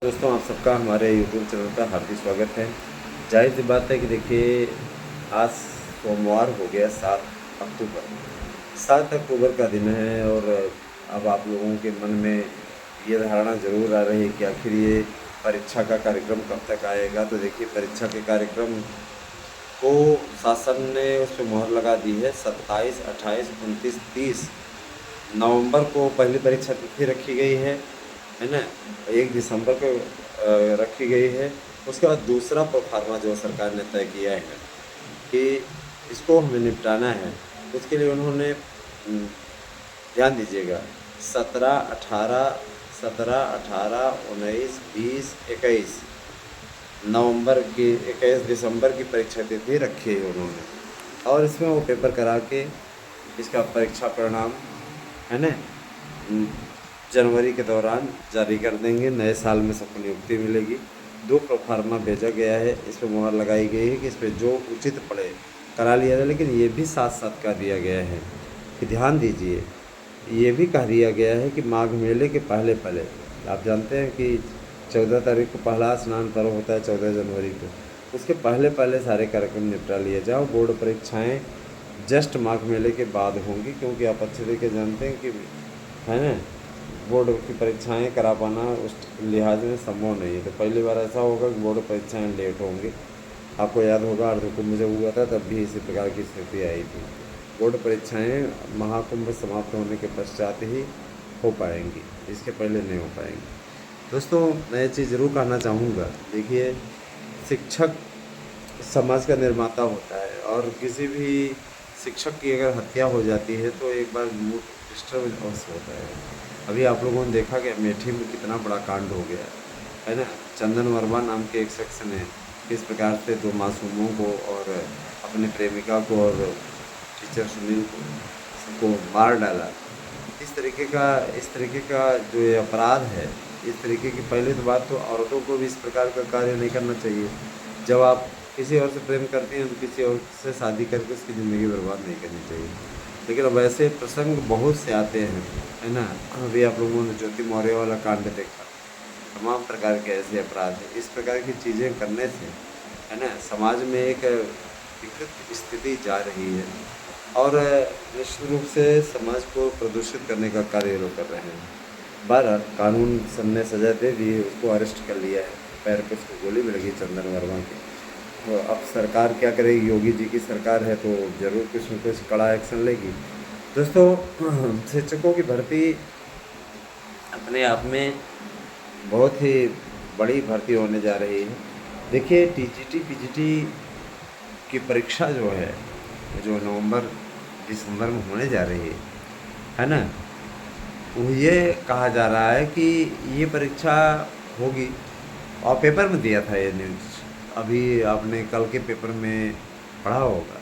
दोस्तों, आप सबका हमारे यूट्यूब चैनल पर हार्दिक स्वागत है। जाहिर सी बात है कि देखिए, आज सोमवार हो गया 7 अक्टूबर। 7 अक्टूबर का दिन है और अब आप लोगों के मन में ये धारणा ज़रूर आ रही है कि आखिर ये परीक्षा का कार्यक्रम कब तक आएगा। तो देखिए, परीक्षा के कार्यक्रम को शासन ने उस पर मोहर लगा दी है। 27, 28, 29, 30 नवंबर को पहली परीक्षा तिथि रखी गई है ना। 1 दिसंबर को रखी गई है। उसके बाद दूसरा प्रोफार्मा जो सरकार ने तय किया है कि इसको हमें निपटाना है। उसके लिए उन्होंने ध्यान दीजिएगा, 17, 18 नवंबर की 21 दिसंबर की परीक्षा तिथि रखी है उन्होंने, और इसमें वो पेपर करा के इसका परीक्षा परिणाम है ना जनवरी के दौरान जारी कर देंगे। नए साल में सबको नियुक्ति मिलेगी। 2 प्रोफार्मा भेजा गया है, इस पर मुहर लगाई गई है कि इस पर जो उचित पड़े करा लिया जाए। लेकिन ये भी साथ साथ कह दिया गया है कि ध्यान दीजिए, ये भी कह दिया गया है कि माघ मेले के पहले पहले, आप जानते हैं कि 14 तारीख को पहला स्नान पर्व होता है, 14 जनवरी को, उसके पहले पहले सारे कार्यक्रम निपटा लिए जाओ। बोर्ड परीक्षाएं जस्ट माघ मेले के बाद होंगी, क्योंकि आप अच्छे तरीके जानते हैं कि है ना, बोर्ड की परीक्षाएं करा पाना उस लिहाज में संभव नहीं है। तो पहली बार ऐसा होगा कि बोर्ड परीक्षाएं लेट होंगी। आपको याद होगा, अर्धकुंभ जब हुआ था तब भी इसी प्रकार की स्थिति आई थी। बोर्ड परीक्षाएं महाकुंभ समाप्त होने के पश्चात ही हो पाएंगी, इसके पहले नहीं हो पाएंगी। दोस्तों, मैं ये चीज़ ज़रूर कहना चाहूँगा, देखिए, शिक्षक समाज का निर्माता होता है, और किसी भी शिक्षक की अगर हत्या हो जाती है तो एक बार मूड डिस्टर्ब अवश्य होता है। अभी आप लोगों ने देखा कि अमेठी में कितना बड़ा कांड हो गया है ना। चंदन वर्मा नाम के एक शख्स ने किस प्रकार से 2 मासूमों को और अपनी प्रेमिका को और टीचर सुनील को मार डाला। इस तरीके का जो ये अपराध है, इस तरीके की पहले तो बात, तो औरतों को भी इस प्रकार का कार्य नहीं करना चाहिए। जब आप किसी और से प्रेम करती हैं तो किसी और से शादी करके उसकी ज़िंदगी बर्बाद नहीं करनी चाहिए। लेकिन अब ऐसे प्रसंग बहुत से आते हैं, है ना। अभी आप लोगों ने ज्योति मौर्य वाला कांड देखा, तमाम प्रकार के ऐसे अपराध हैं। इस प्रकार की चीज़ें करने से, है ना, समाज में एक विकृत स्थिति जा रही है, और निश्चित रूप से समाज को प्रदूषित करने का कार्य ये लोग कर रहे हैं। बहरहाल, कानून सन ने सजा दे दी है, उसको अरेस्ट कर लिया है, पैर पे उसको गोली भी लगी चंदन वर्मा की। तो अब सरकार क्या करेगी? योगी जी की सरकार है तो ज़रूर कुछ न कुछ कड़ा एक्शन लेगी। दोस्तों, शिक्षकों की भर्ती अपने आप में बहुत ही बड़ी भर्ती होने जा रही है। देखिए, टीजीटी पीजीटी की परीक्षा जो है, जो नवंबर दिसंबर में होने जा रही है ना, वो ये कहा जा रहा है कि ये परीक्षा होगी, और पेपर में दिया था ये न्यूज़। अभी आपने कल के पेपर में पढ़ा होगा,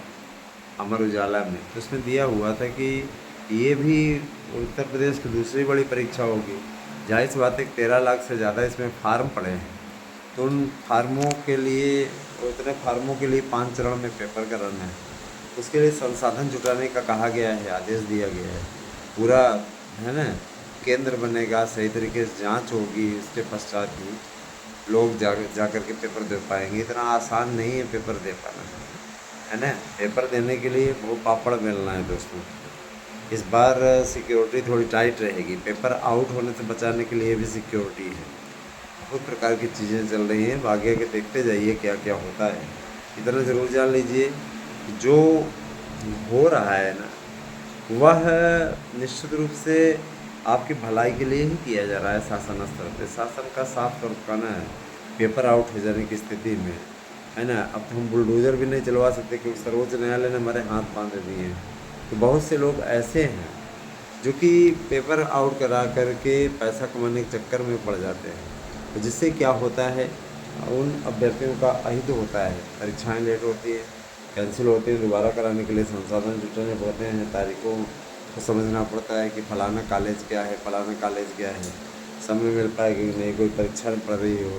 अमर उजाला में, तो उसमें दिया हुआ था कि ये भी उत्तर प्रदेश की दूसरी बड़ी परीक्षा होगी। जाहिर सी बात है, 13 लाख से ज़्यादा इसमें फार्म पड़े हैं। तो उन फार्मों के लिए, उतने फार्मों के लिए 5 चरण में पेपर कराना है। उसके लिए संसाधन जुटाने का कहा गया है, आदेश दिया गया है पूरा, है ना। केंद्र बनेगा, सही तरीके से जांच होगी, इसके पश्चात ही लोग जा कर के पेपर दे पाएंगे। इतना आसान नहीं है पेपर दे पाना, है ना। पेपर देने के लिए वो पापड़ बेलना है दोस्तों। इस बार सिक्योरिटी थोड़ी टाइट रहेगी, पेपर आउट होने से बचाने के लिए भी सिक्योरिटी है। बहुत प्रकार की चीज़ें चल रही हैं, आगे के देखते जाइए क्या क्या होता है। इतना ज़रूर जान लीजिए, जो हो रहा है ना, वह निश्चित रूप से आपकी भलाई के लिए ही किया जा रहा है। शासन स्तर पे शासन का साफ तौर पर कहना है, पेपर आउट हो जाने की स्थिति में, है ना, अब तो हम बुलडोज़र भी नहीं चलवा सकते क्योंकि सर्वोच्च न्यायालय ने हमारे हाथ बांध दिए हैं। तो बहुत से लोग ऐसे हैं जो कि पेपर आउट करा करके पैसा कमाने के चक्कर में पड़ जाते हैं। तो जिससे क्या होता है, उन अभ्यर्थियों का अहित होता है, परीक्षाएं लेट होती है, कैंसिल होती है। दोबारा कराने के लिए संसाधन जुटाने पड़ते हैं, तारीखों को समझना पड़ता है कि फ़लाना कॉलेज क्या है, फ़लाना कॉलेज क्या है, समय मिल पाएगा कि नहीं, कोई परीक्षा न पड़ रही हो,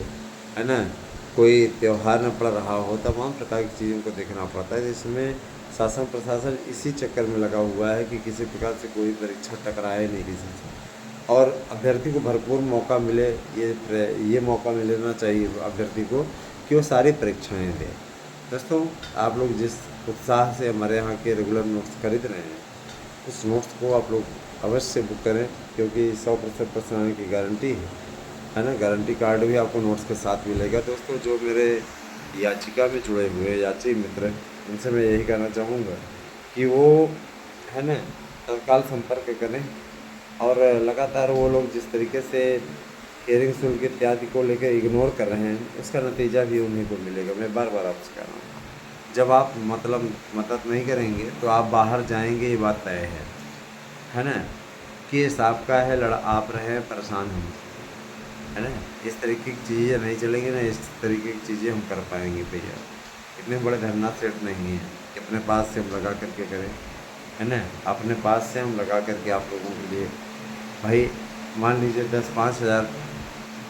है ना, कोई त्यौहार न पड़ रहा हो, तमाम प्रकार की चीज़ों को देखना पड़ता है। जिसमें शासन प्रशासन इसी चक्कर में लगा हुआ है कि किसी प्रकार से कोई परीक्षा टकराए नहीं किसी से, और अभ्यर्थी को भरपूर मौका मिले, ये मौका मिलना चाहिए अभ्यर्थी को कि वो सारी परीक्षाएं दे। दोस्तों, आप लोग जिस उत्साह से हमारे यहाँ के रेगुलर नोट्स खरीद रहे हैं, उस नोट्स को आप लोग अवश्य बुक करें, क्योंकि 100% पसंद आने की गारंटी है ना। गारंटी कार्ड भी आपको नोट्स के साथ मिलेगा। दोस्तों, जो मेरे याचिका में जुड़े हुए याची मित्र हैं, उनसे मैं यही कहना चाहूँगा कि वो है ना तत्काल संपर्क करें, और लगातार वो लोग जिस तरीके से हियरिंग शुल्क इत्यादि को लेकर इग्नोर कर रहे हैं, उसका नतीजा भी उन्हीं को मिलेगा। मैं बार बार आपसे कह रहा हूँ, जब आप मदद नहीं करेंगे तो आप बाहर जाएंगे, ये बात तय है ना। केस आपका है, लड़ा आप रहे हैं, परेशान हम, है ना। इस तरीके की चीज़ें नहीं चलेंगी ना, इस तरीके की चीज़ें हम कर पाएंगे भैया। इतने बड़े धरना सेट नहीं है कि अपने पास से हम लगा करके करें, है ना। अपने पास से हम लगा करके आप लोगों के लिए, भाई मान लीजिए 10-5 हज़ार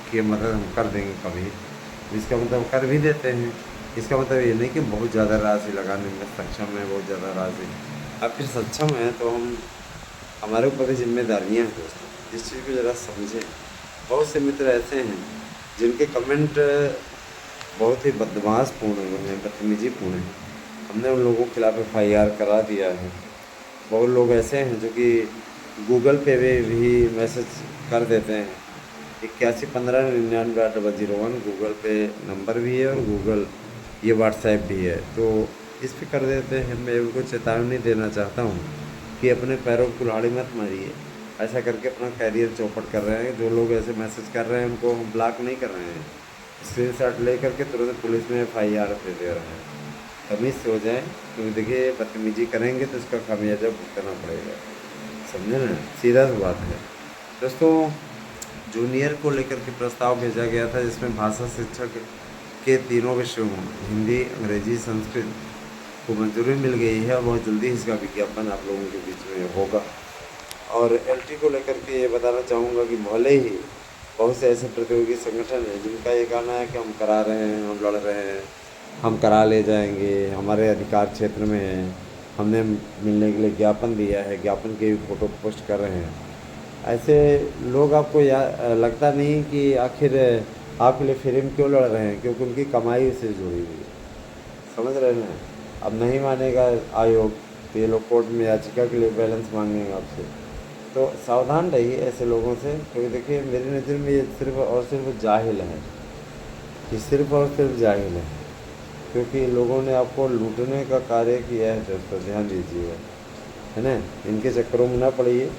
की मदद हम कर देंगे कभी, इसका मतलब कर भी देते हैं। इसका मतलब ये नहीं कि बहुत ज़्यादा राशि लगाने में सक्षम है, बहुत ज़्यादा राशि। अब फिर सक्षम है तो हमारे ऊपर भी जिम्मेदारियाँ हैं दोस्तों, इस चीज़ को ज़रा समझें। बहुत से मित्र ऐसे हैं जिनके कमेंट बहुत ही बदमाशपूर्ण हैं, बदतमीजीपूर्ण हैं। हमने उन लोगों के खिलाफ FIR करा दिया है। बहुत लोग ऐसे हैं जो कि गूगल पे भी मैसेज कर देते हैं। 8115998001 गूगल पे नंबर भी है, और गूगल ये व्हाट्सएप भी है, तो इस पे कर देते हैं। मैं उनको चेतावनी देना चाहता हूँ कि अपने पैरों की कुल्हाड़ी मत मारिए। ऐसा करके अपना कैरियर चौपट कर रहे हैं। जो लोग ऐसे मैसेज कर रहे हैं उनको हम ब्लॉक नहीं कर रहे हैं, स्क्रीनशॉट ले करके तुरंत पुलिस में FIR पे दे रहे हैं। तमीज़ से हो जाए, क्योंकि देखिए बदतमीजी करेंगे तो इसका खामियाजा भुगतना पड़ेगा, समझे ना, सीधा सी बात है। दोस्तों, जूनियर को लेकर के प्रस्ताव भेजा गया था, जिसमें भाषा शिक्षक के तीनों विषयों हिंदी, अंग्रेजी, संस्कृत को मंजूरी मिल गई है, और बहुत जल्दी इसका विज्ञापन आप लोगों के बीच में होगा। और LT को लेकर के ये बताना चाहूँगा कि भले ही बहुत से ऐसे प्रतियोगी संगठन हैं जिनका ये कहना है कि हम करा रहे हैं, हम लड़ रहे हैं, हम करा ले जाएंगे, हमारे अधिकार क्षेत्र में है, हमने मिलने के लिए ज्ञापन दिया है, ज्ञापन के भी फ़ोटो पोस्ट कर रहे हैं। ऐसे लोग आपको लगता नहीं कि आखिर आपके लिए फ्रेम क्यों लड़ रहे हैं, क्योंकि उनकी कमाई से जुड़ी हुई है, समझ रहे हैं। अब नहीं मानेगा आयोग तो ये लोग कोर्ट में याचिका के लिए बैलेंस मांगेंगे आपसे। तो सावधान रहिए ऐसे लोगों से, क्योंकि देखिए मेरी नज़र में ये सिर्फ़ और सिर्फ जाहिल है, ये सिर्फ़ और सिर्फ जाहिल है, क्योंकि लोगों ने आपको लूटने का कार्य किया है। दोस्तों, ध्यान दीजिएगा, है ना। इनके चक्करों में ना पड़िए,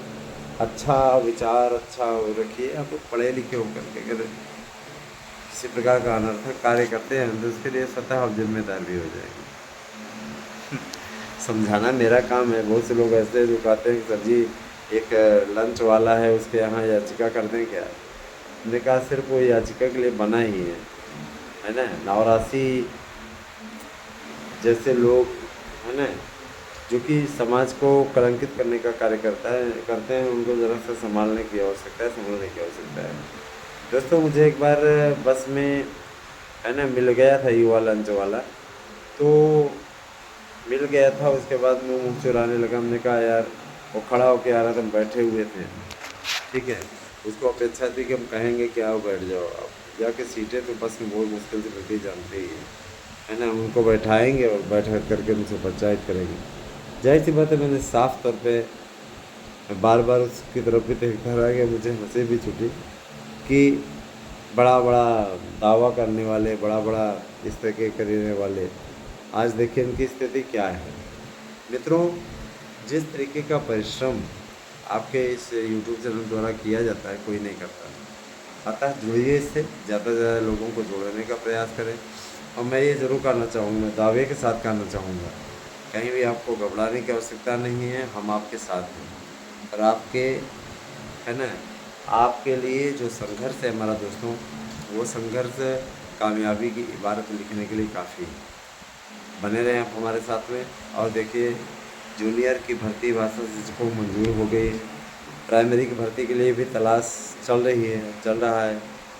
अच्छा विचार अच्छा रखिए। आप लोग पढ़े लिखे होकर के अगर किसी प्रकार का अनर्थक कार्य करते हैं तो उसके लिए स्वतः आप जिम्मेदार भी हो जाएंगे। समझाना मेरा काम है। बहुत से लोग ऐसे हैं जो कहते हैं कि सर जी एक लंच वाला है, उसके यहाँ याचिका कर दें क्या। मैंने कहा सिर्फ वो याचिका के लिए बना ही है ना। नवराशि जैसे लोग, है ना, जो कि समाज को कलंकित करने का कार्य करते हैं, उनको ज़रा सा संभालने की आवश्यकता है, संभलने की आवश्यकता है। दोस्तों, मुझे एक बार बस में, है ना, मिल गया था युवा लंच वाला, तो मिल गया था। उसके बाद मैं मुँह चुराने लगा। हमने कहा यार, वो खड़ा होके आ रहा था, हम बैठे हुए थे, ठीक है। उसको अपेक्षा थी कि हम कहेंगे कि आओ बैठ जाओ। अब जाके सीटें तो बस में बहुत मुश्किल से मिलती, जानते ही है ना। उनको बैठाएंगे और बैठा करके उनसे पंचायत करेंगे। जाहिर सी बात है, मैंने साफ तौर पे बार बार उसकी तरफ भी देखता रहा कि मुझे हंसी भी छूटी कि बड़ा बड़ा दावा करने वाले, बड़ा बड़ा इस तरह के करने वाले, आज देखिए इनकी स्थिति क्या है। मित्रों, जिस तरीके का परिश्रम आपके इस YouTube चैनल द्वारा किया जाता है, कोई नहीं करता। अतः जुड़िए इससे, ज़्यादा से ज़्यादा लोगों को जोड़ने का प्रयास करें। और मैं ये ज़रूर करना चाहूँगा, दावे के साथ करना चाहूँगा, कहीं भी आपको घबराने की आवश्यकता नहीं है। हम आपके साथ हैं, और आपके, है ना, आपके लिए जो संघर्ष है हमारा दोस्तों, वो संघर्ष कामयाबी की इबारत लिखने के लिए काफ़ी है। बने रहें आप हमारे साथ में। और देखिए, जूनियर की भर्ती भाषा शिक्षकों को मंजूर हो गई। प्राइमरी की भर्ती के लिए भी तलाश चल रहा है।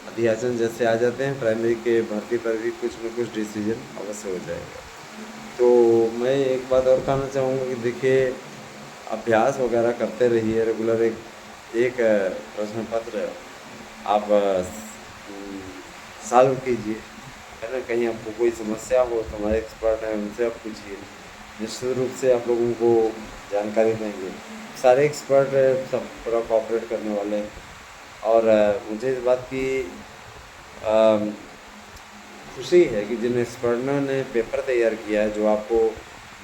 अध्यासन जैसे आ जाते हैं, प्राइमरी के भर्ती पर भी कुछ न कुछ डिसीजन अवश्य हो जाएगा। तो मैं एक बात और कहना चाहूँगा कि देखिए, अभ्यास वगैरह करते रहिए रेगुलर। एक एक प्रश्न पत्र आप सॉल्व कीजिए, है ना। कहीं आपको कोई समस्या हो तो हमारे एक्सपर्ट हैं, उनसे आप पूछिए, निश्चित रूप से आप लोगों को जानकारी देंगे। सारे एक्सपर्ट सब पूरा कोऑपरेट करने वाले हैं। और मुझे इस बात की अम, खुशी है कि जिन एक्सपर्टों ने पेपर तैयार किया है, जो आपको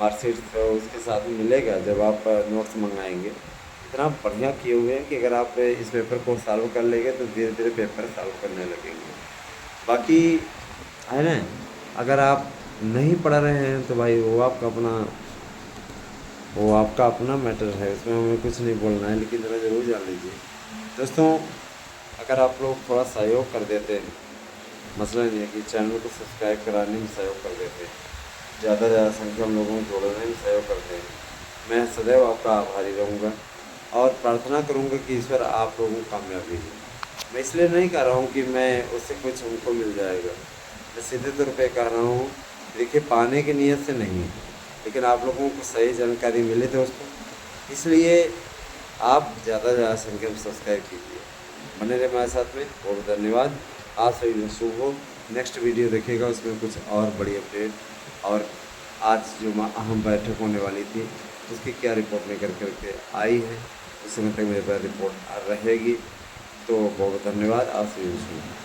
मार्कशीट तो उसके साथ में मिलेगा जब आप नोट्स मंगाएंगे, इतना बढ़िया किए हुए हैं कि अगर आप इस पेपर को सॉल्व कर लेंगे तो धीरे धीरे पेपर सॉल्व करने लगेंगे। बाकी है ना, अगर आप नहीं पढ़ रहे हैं तो भाई वो आपका अपना मैटर है, उसमें हमें कुछ नहीं बोलना है, लेकिन ज़रा ज़रूर जान लीजिए दोस्तों। अगर आप लोग थोड़ा सहयोग कर देते हैं, मसला नहीं है कि चैनल को सब्सक्राइब कराने में सहयोग कर देते हैं, ज़्यादा से ज़्यादा संख्या में लोगों को जोड़ने में सहयोग करते हैं, मैं सदैव आपका आभारी रहूँगा और प्रार्थना करूँगा कि ईश्वर आप लोगों को कामयाबी दे। मैं इसलिए नहीं कह रहा हूँ कि मैं उससे कुछ हमको मिल जाएगा, मैं सीधे तौर पे कह रहा हूँ, देखिए पाने की नीयत से नहीं, लेकिन आप लोगों को सही जानकारी मिले दोस्तों, इसलिए आप ज़्यादा से ज़्यादा संख्या में सब्सक्राइब कीजिए। बने रहे हमारे साथ में, बहुत धन्यवाद। आज सभी दिन शुभ हो। नेक्स्ट वीडियो देखिएगा, उसमें कुछ और बड़ी अपडेट और आज जो अहम बैठक होने वाली थी उसकी क्या रिपोर्ट लेकर करके आई है, उस समय तक मेरे पास रिपोर्ट रहेगी। तो बहुत धन्यवाद। आज सभी दिन शुभ हो।